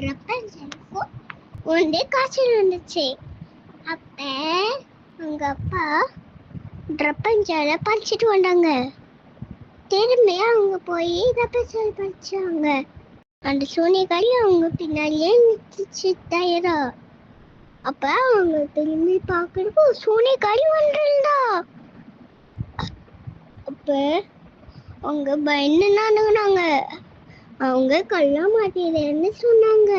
ரப்பன்சலுக்கும் ஒன்று காய்ச்சல் வந்துச்சு. அப்ப அவங்க அப்பா ரப்பன்சலை படிச்சுட்டு வந்தாங்க. திரும்பி அவங்க போய் ரப்பன்சல் படிச்சாங்க. அந்த சூனியக்காரி அவங்க பின்னாடியே நிறுத்திச்சு தயாரா. அப்ப அவங்க திரும்பி பாக்குறப்போ சூனியக்காரி வந்துருந்தா. அப்ப அவங்க பயந்து நடந்தாங்க. அவங்க கள்ள மாட்டேன்னு சொன்னாங்க.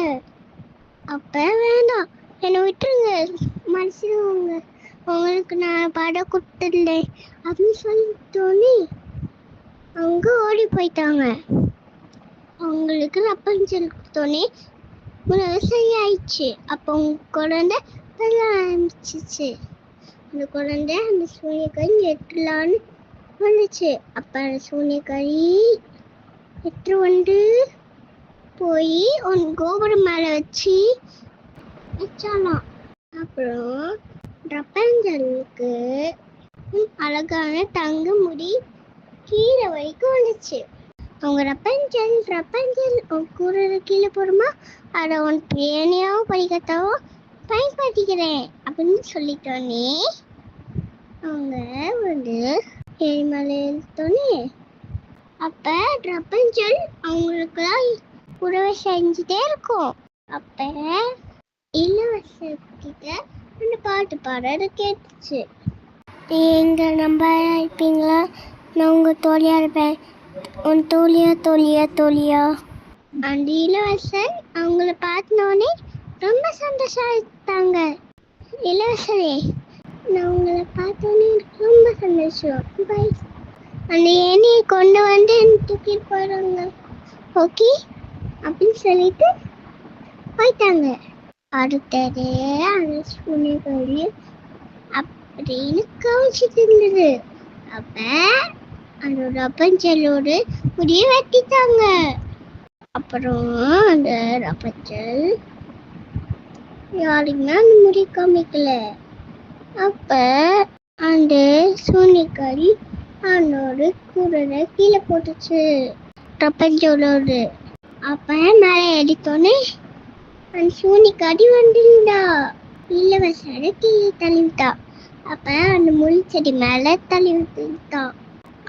அப்ப வேண்டாம், என்னை விட்டுருங்க, மனசுங்க, உங்களுக்கு நான் படம் கொடுத்துடல அப்படின்னு சொல்லிட்டோன்னே அவங்க ஓடி போயிட்டாங்க. அவங்களுக்கு ரப்பன்சல் கொடுத்தோன்னே சரியாயிடுச்சு. அப்போ அவங்க குழந்தை பெற ஆரம்பிச்சிச்சு. அந்த குழந்தை அந்த சூனியக்காரி எட்டலான்னு வந்துச்சு. அப்ப அந்த சூனியக்காரி எட்டு வந்து போய் உன் கோபுரம் மேல வச்சாலாம். அப்புறம் ரப்பன்சலுக்கு அழகான தங்க முடி கீழே வரைக்கும் வந்துச்சு. அவங்க ரப்பன்சல் கூறது கீழே போடுமா, அதை உன் ஏனையாவும் படிக்கத்தாவும் பயன்படுத்திக்கிறேன் அப்படின்னு சொல்லிட்டோன்னே அவங்க வந்து ஏரிமலை எழுத்தோன்னே அப்ப ரப்பன்சல் அவங்களுக்குலாம் உறவை செஞ்சுட்டே இருக்கும். அப்ப இளவரசர்கிட்ட அந்த பாட்டு பாடுறது கேட்டுச்சு. எங்க நம்ப இருப்பீங்களா, நான் உங்க தோழியா இருப்பேன், உன் தோழியா. அந்த இளவரசர் அவங்கள பார்த்தோன்னே ரொம்ப சந்தோஷம். இளவரசரே, நான் உங்களை பார்த்தோன்னே ரொம்ப சந்தோஷம். பை. அந்த ஏணியை கொண்டு வந்து தூக்கிட்டு போயிடுவாங்க, ஓகே அப்படின்னு சொல்லிட்டு போயிட்டாங்க. அடுத்தது அந்த சூனியக்காரி அப்படின்னு கவனிச்சுட்டு இருந்தது. அப்ப அந்த ரப்பன்சலோட முடியை வெட்டிட்டாங்க. அப்புறம் அந்த ரப்பன்சல் யாருக்குமே அந்த முடி காமிக்கல. அப்ப அந்த சூனியக்காரி அவனோட குரலை கீழே போட்டுச்சு ரப்பன்சலோடு. அப்ப மேலே எடுத்தோன்னே அந்த சூனியக்காரி வந்துருந்தா. இளவரசரை கீழே தள்ளிவிட்டா. அப்ப அந்த முள் செடி மேல தள்ளி விட்டுட்டா.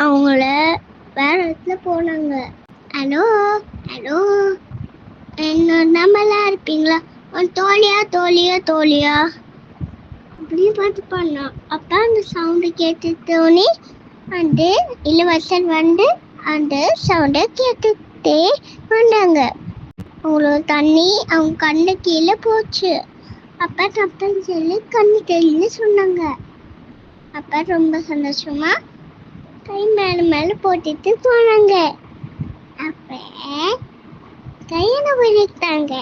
அவங்கள வேற இடத்துல போனாங்க. ஹலோ என்ன நம்மளா இருப்பீங்களா, உன் தோழியா அப்படின்னு பார்த்து பண்ணா. அப்ப அந்த சவுண்டு கேட்டுட்டோன்னே அந்த இளவரசர் வந்து அந்த சவுண்டை கேட்டுட்டே வந்தாங்க. அவங்களோட தண்ணி அவங்க கண்ணு கீழே போச்சு. அப்ப ரப்பன்சல் கண்ணு தெரியுன்னு சொன்னாங்க. அப்ப ரொம்ப சந்தோஷமா கை மேல போட்டுட்டு போனாங்க. அப்ப கையில விழுத்தாங்க.